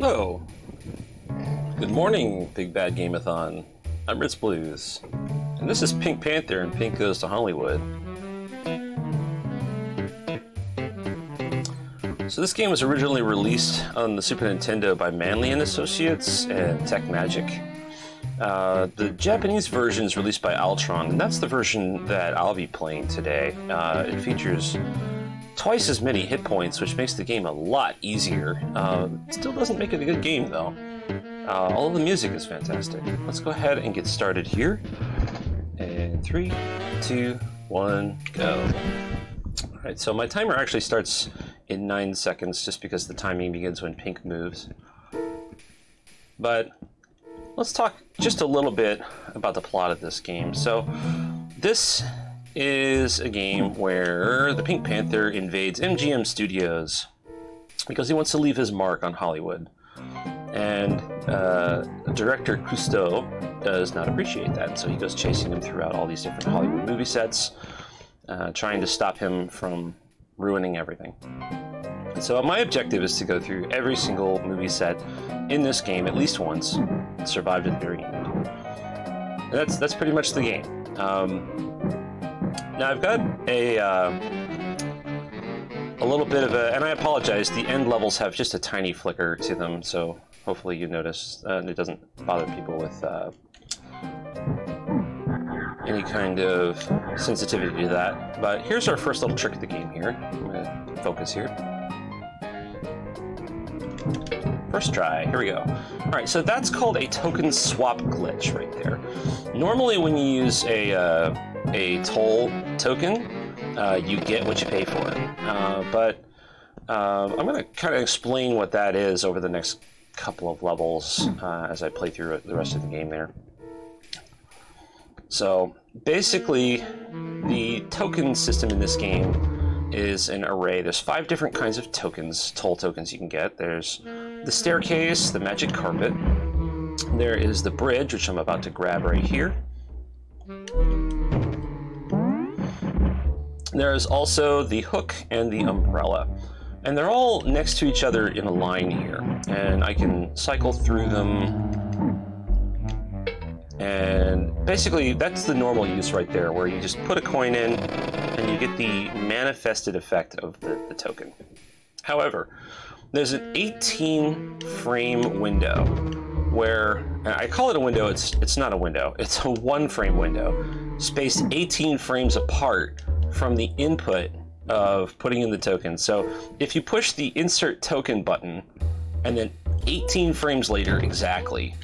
Hello. Good morning, Big Bad Game-a-thon. I'm RitzBlues, and this is Pink Panther and Pink Goes to Hollywood. So this game was originally released on the Super Nintendo by Manley & Associates and Tech Magic. The Japanese version is released by Altron, and that's the version that I'll be playing today. It features twice as many hit points, which makes the game a lot easier. Still doesn't make it a good game, though. All of the music is fantastic. Let's go ahead and get started here. And 3, 2, 1, go. Alright, so my timer actually starts in 9 seconds, just because the timing begins when Pink moves. But let's talk just a little bit about the plot of this game. So this is a game where the Pink Panther invades MGM Studios because he wants to leave his mark on Hollywood. And director Cousteau does not appreciate that, so he goes chasing him throughout all these different Hollywood movie sets, trying to stop him from ruining everything. And so my objective is to go through every single movie set in this game at least once, and survive to the very end. And that's pretty much the game. Now I've got a little bit of a, and I apologize, the end levels have just a tiny flicker to them, so hopefully you notice it doesn't bother people with any kind of sensitivity to that. But here's our first little trick of the game here. I'm going to focus here. First try, here we go. Alright, so that's called a token swap glitch right there. Normally when you use a toll token, you get what you pay for it. But I'm going to kind of explain what that is over the next couple of levels as I play through the rest of the game there. So basically, the token system in this game is an array. There's 5 different kinds of tokens, toll tokens you can get. There's the staircase, the magic carpet. There is the bridge, which I'm about to grab right here. There is also the hook and the umbrella. And they're all next to each other in a line here. And I can cycle through them. And basically, that's the normal use right there, where you just put a coin in and you get the manifested effect of the token. However, there's an 18-frame window where, and I call it a window, it's not a window, it's a 1-frame window, spaced 18 frames apart from the input of putting in the token. So if you push the insert token button and then 18 frames later exactly,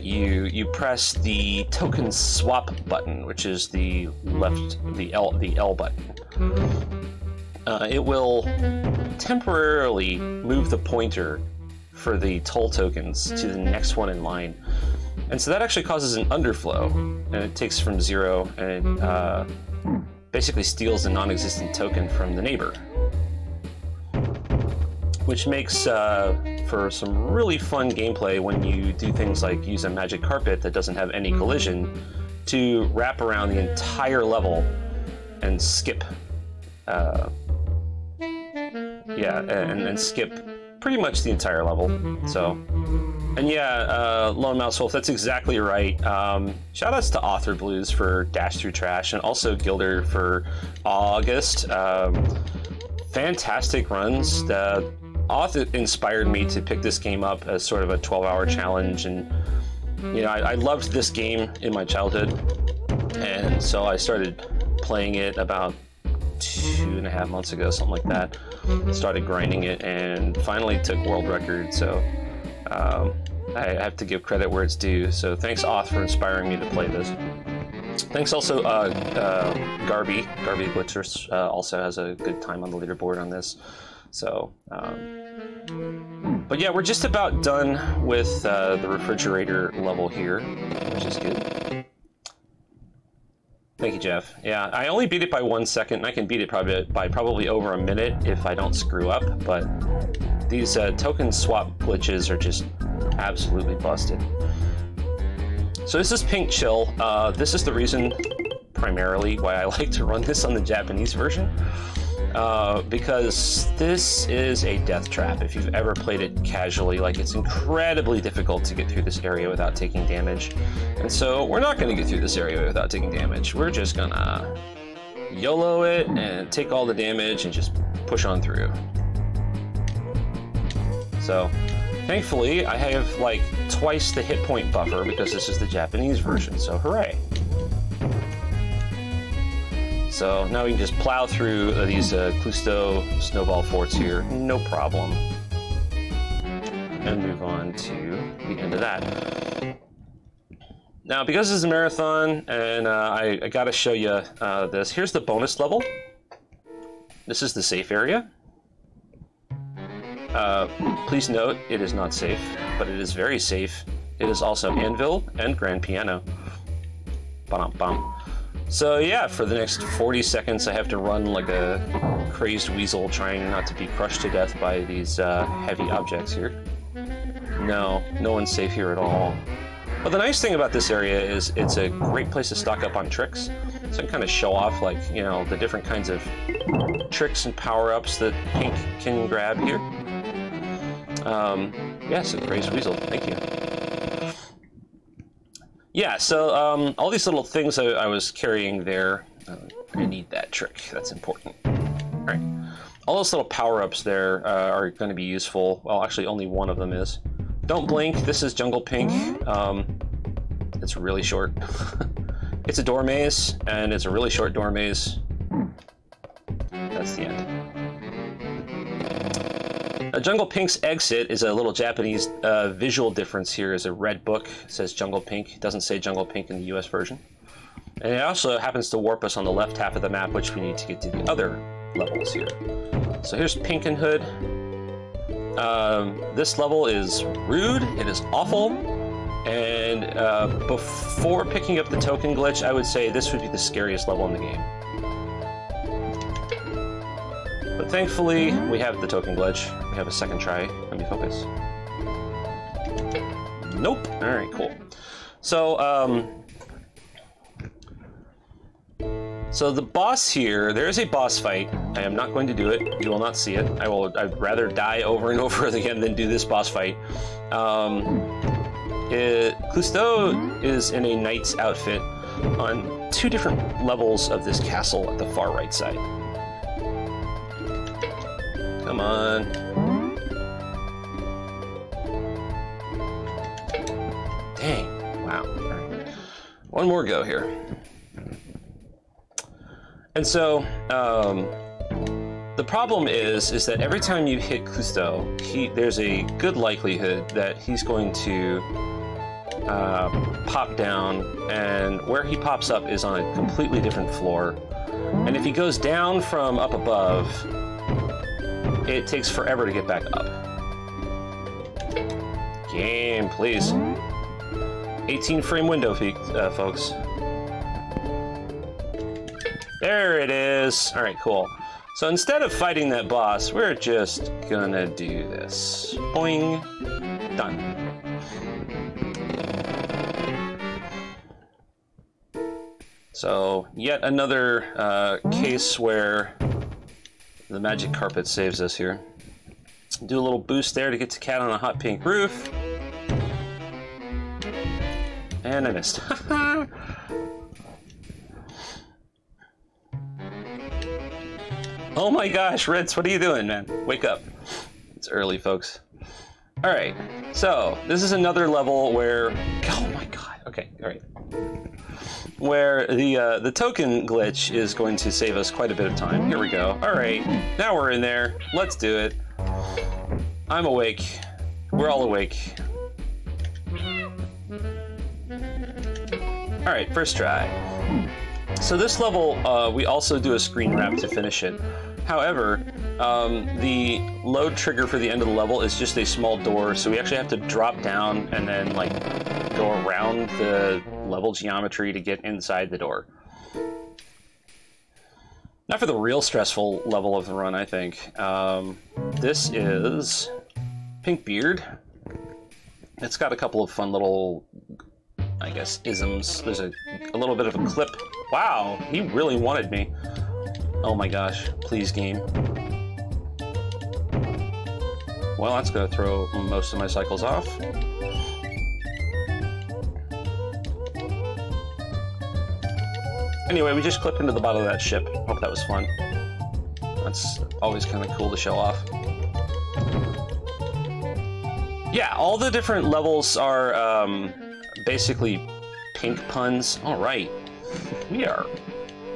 you press the token swap button, which is the L button. It will temporarily move the pointer for the toll tokens to the next one in line. And so that actually causes an underflow, and it takes from 0 and basically steals a non-existent token from the neighbor. Which makes for some really fun gameplay when you do things like use a magic carpet that doesn't have any collision to wrap around the entire level and skip, and skip pretty much the entire level. So, and yeah, Lone Mouse Wolf, that's exactly right. Shout outs to Author Blues for Dash Through Trash, and also Gilder for August. Fantastic runs. Author inspired me to pick this game up as sort of a 12-hour challenge, and you know, I loved this game in my childhood, and so I started playing it about 2.5 months ago, something like that. Started grinding it and finally took world record, so I have to give credit where it's due. So thanks, Auth, for inspiring me to play this. Thanks also Garby Blitzers also has a good time on the leaderboard on this. So, but yeah, we're just about done with the refrigerator level here, which is good. Thank you, Jeff. Yeah, I only beat it by 1 second, and I can beat it by probably over a minute if I don't screw up, but these token swap glitches are just absolutely busted. So this is Pink Chill. This is the reason primarily why I like to run this on the Japanese version. Because this is a death trap. If you've ever played it casually, like, it's incredibly difficult to get through this area without taking damage. And so we're not going to get through this area without taking damage. We're just gonna YOLO it and take all the damage and just push on through. So thankfully I have like twice the hit point buffer because this is the Japanese version, so hooray. So now we can just plow through these Clusto snowball forts here, no problem. And move on to the end of that. Now, because this is a marathon, and I gotta show you this. Here's the bonus level. This is the safe area. Please note, it is not safe, but it is very safe. It is also Anvil and Grand Piano. Ba-dum-bum. So yeah, for the next 40 seconds I have to run like a crazed weasel trying not to be crushed to death by these heavy objects here. No one's safe here at all. But the nice thing about this area is it's a great place to stock up on tricks. So I can kind of show off, like, you know, the different kinds of tricks and power-ups that Pink can grab here. Yeah, so crazed weasel, thank you. Yeah, so all these little things I was carrying there, I need that trick, that's important. All right, all those little power-ups there are going to be useful. Well, actually only one of them is. Don't blink, this is Jungle Pink. It's really short. It's a door maze, and it's a really short door maze. That's the end. Jungle Pink's exit is a little Japanese visual difference here. Is a red book. It says Jungle Pink. It doesn't say Jungle Pink in the US version. And it also happens to warp us on the left half of the map, which we need to get to the other levels here. So here's Pinkenhood. This level is rude. It is awful. And before picking up the token glitch, I would say this would be the scariest level in the game. But thankfully, we have the token glitch. We have a second try. Let me focus. Nope. All right, cool. So, so the boss here, there is a boss fight. I am not going to do it. You will not see it. I'd rather die over and over again than do this boss fight. Clusto is in a knight's outfit on 2 different levels of this castle at the far right side. Come on. Dang. Wow. All right. One more go here. And so, the problem is that every time you hit Clusto, there's a good likelihood that he's going to pop down, and where he pops up is on a completely different floor. And if he goes down from up above, it takes forever to get back up. Game, please. 18-frame window, folks. There it is. All right, cool. So instead of fighting that boss, we're just gonna do this. Boing. Done. So yet another case where the magic carpet saves us here. Do a little boost there to get to Cat on a hot pink roof. And I missed. Oh my gosh, Ritz, what are you doing, man? Wake up. It's early, folks. All right, so this is another level where, oh my god, okay, all right. Where the token glitch is going to save us quite a bit of time. Here we go. All right, now we're in there. Let's do it. I'm awake. We're all awake. All right, first try. So this level, we also do a screen wrap to finish it. However, the load trigger for the end of the level is just a small door, so we actually have to drop down and then like go around the level geometry to get inside the door. Not for the real stressful level of the run, I think. This is Pink Beard. It's got a couple of fun little I guess, isms. There's a little bit of a clip. Wow, he really wanted me. Oh my gosh, please game. Well, that's gonna throw most of my cycles off. Anyway, we just clipped into the bottom of that ship. Hope that was fun. That's always kind of cool to show off. Yeah, all the different levels are basically pink puns. All right, we are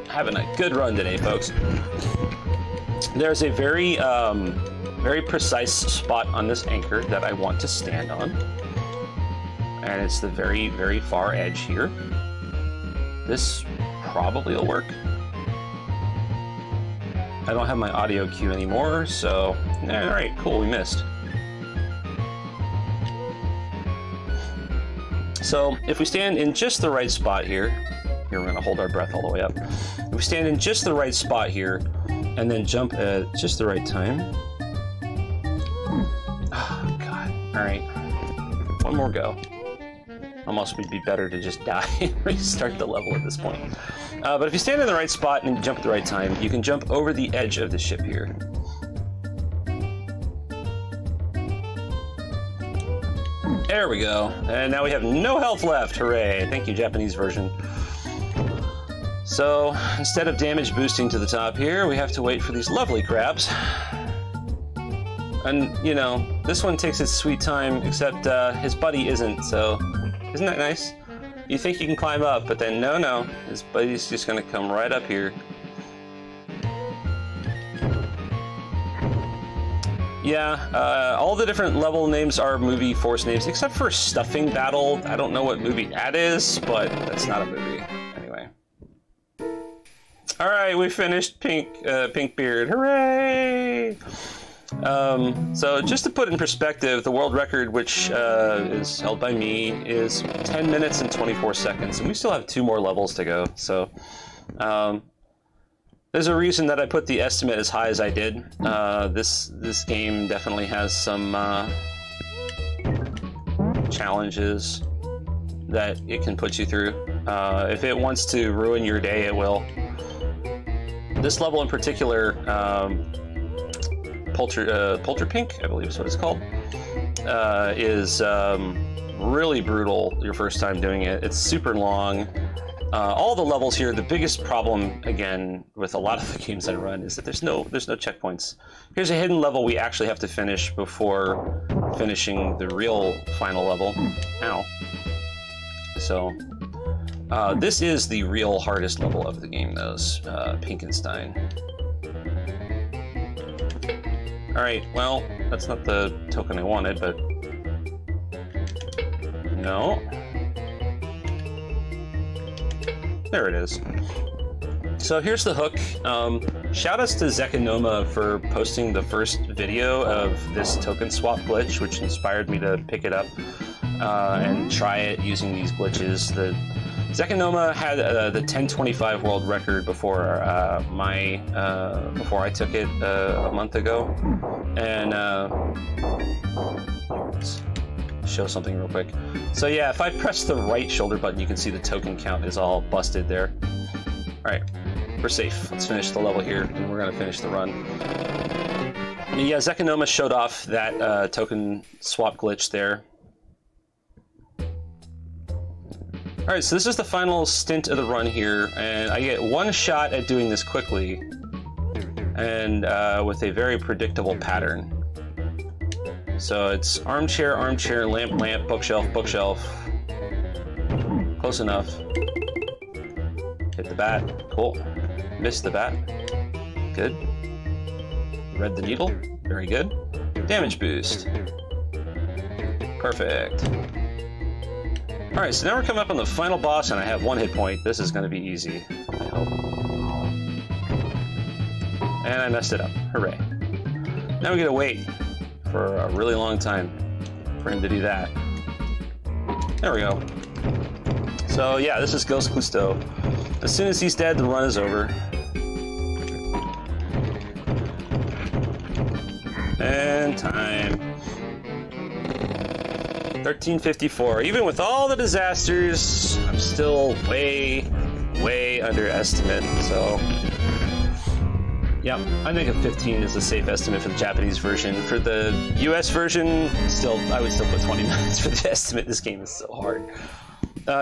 having a good run today, folks. There's a very, very precise spot on this anchor that I want to stand on. And it's the very, very far edge here. This probably will work. I don't have my audio cue anymore, so... all right, cool, we missed. So, if we stand in just the right spot here, we're going to hold our breath all the way up. If we stand in just the right spot here, and then jump at just the right time. Oh, God. All right. One more go. Almost would be better to just die and restart the level at this point. But if you stand in the right spot and jump at the right time, you can jump over the edge of the ship here. There we go. And now we have no health left. Hooray. Thank you, Japanese version. So, instead of damage boosting to the top here, we have to wait for these lovely crabs. And, you know, this one takes its sweet time, except his buddy isn't, so... isn't that nice? You think you can climb up, but then no, his buddy's just gonna come right up here. Yeah, all the different level names are movie force names, except for Stuffing Battle. I don't know what movie that is, but that's not a movie. Anyway. Alright, we finished Pinkbeard. Hooray! So just to put in perspective, the world record, which is held by me, is 10 minutes and 24 seconds, and we still have 2 more levels to go. So there's a reason that I put the estimate as high as I did. This game definitely has some challenges that it can put you through. If it wants to ruin your day, it will. This level in particular, Polterpink, I believe is what it's called, is really brutal your first time doing it. It's super long. All the levels here, the biggest problem, again, with a lot of the games I run is that there's no checkpoints. Here's a hidden level we actually have to finish before finishing the real final level. Ow. So, this is the real hardest level of the game, though, Pinkenstein. Alright, well, that's not the token I wanted, but... no. There it is. So here's the hook. Shout-outs to Zekanoma for posting the first video of this token swap glitch, which inspired me to pick it up and try it using these glitches. Zekanoma had the 1025 world record before before I took it a month ago, and let's show something real quick. So yeah, if I press the right shoulder button, you can see the token count is all busted there. All right, we're safe. Let's finish the level here, and we're gonna finish the run. And yeah, Zekanoma showed off that token swap glitch there. Alright, so this is the final stint of the run here, and I get one shot at doing this quickly, and with a very predictable pattern. So it's armchair, armchair, lamp, lamp, bookshelf, bookshelf. Close enough. Hit the bat. Cool. Missed the bat. Good. Read the needle. Very good. Damage boost. Perfect. Alright, so now we're coming up on the final boss, and I have 1 hit point. This is going to be easy, I hope. And I messed it up. Hooray. Now we gotta wait for a really long time for him to do that. There we go. So yeah, this is Ghost Clusto. As soon as he's dead, the run is over. And time. 1354. Even with all the disasters, I'm still way underestimate. So, yeah, I think a 15 is a safe estimate for the Japanese version. For the US version, I would still put 20 minutes for the estimate. This game is so hard.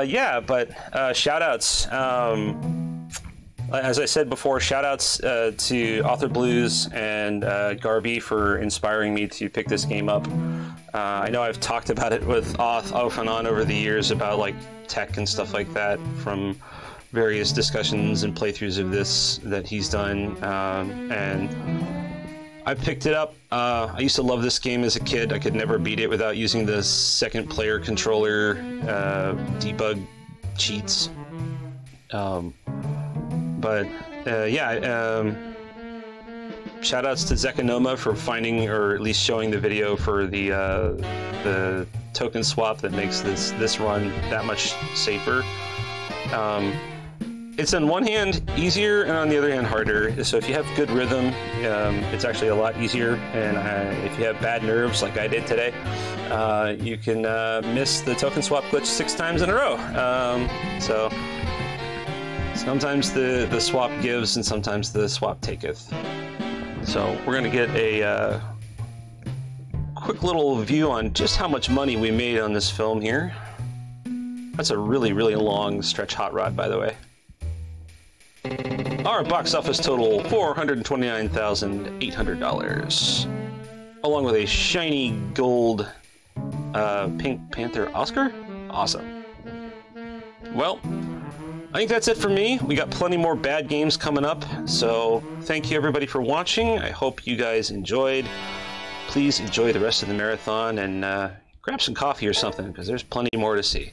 Yeah, but shout-outs. As I said before, shout-outs to RitzBlues and Garby for inspiring me to pick this game up. I know I've talked about it with off and on over the years about like tech and stuff like that from various discussions and playthroughs of this that he's done, and I picked it up. I used to love this game as a kid. I could never beat it without using the second player controller debug cheats. Shoutouts to Zekonoma for finding, or at least showing the video for the token swap that makes this run that much safer. It's on one hand easier and on the other hand harder. So if you have good rhythm, it's actually a lot easier. And if you have bad nerves like I did today, you can miss the token swap glitch 6 times in a row. So sometimes the swap gives and sometimes the swap taketh. So we're gonna get a quick little view on just how much money we made on this film here. That's a really long stretch hot rod, by the way. Our box office total, $429,800, along with a shiny gold Pink Panther Oscar. Awesome. Well, I think that's it for me. We got plenty more bad games coming up, so thank you everybody for watching. I hope you guys enjoyed. Please enjoy the rest of the marathon and grab some coffee or something, because there's plenty more to see.